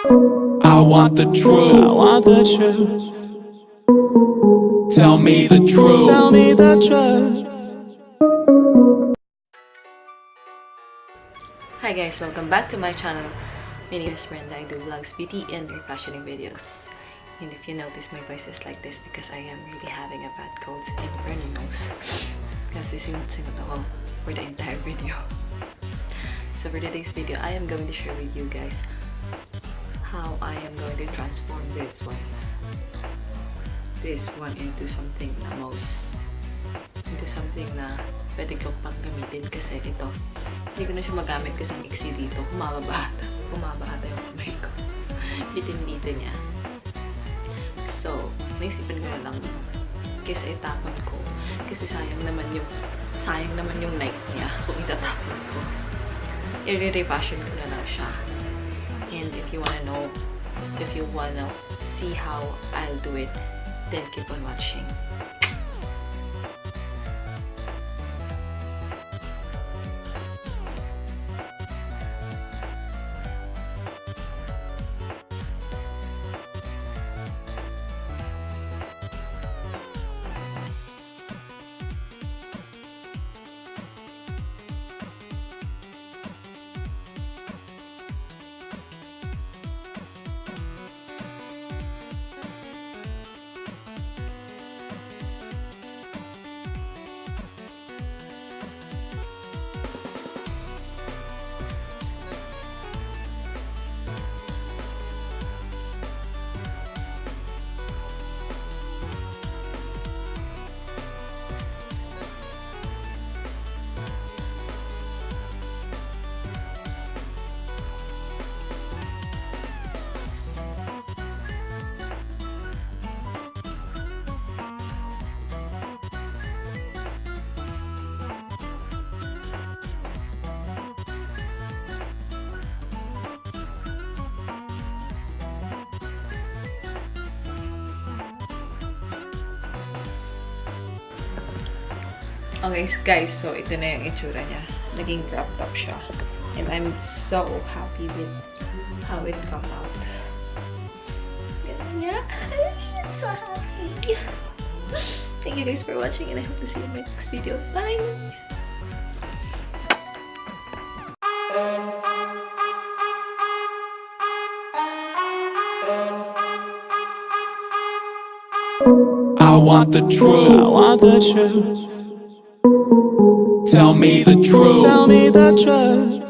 I want the truth. I want the truth. Tell me the truth. Tell me the truth. Hi guys, welcome back to my channel. My name is Brenda. I do vlogs, beauty, and refashioning videos. And if you notice my voice is like this because I am really having a bad cold and runny nose. Kasi singot ako for the entire video. So for today's video, I am going to share with you guys how I am going to transform this one into something na pwede ko pang gamitin kasi ito hindi ko na siya magamit kasi ang iksi dito, kumababa ata yung kamay ko. Bitin-bitin niya. So naisipan ko na lang kasi itapon ko kasi sayang naman yung night niya kung itatapon ko. I-refashion ko na lang siya. And if you wanna see how I'll do it, then keep on watching. Okay guys, so ito na yung itsura niya. Naging crop top siya. And I'm so happy with how it come out. Yeah, I'm so happy. Thank you guys for watching and I hope to see you in my next video. Bye! I want the truth. I want the truth. Tell me the truth. Tell me the truth.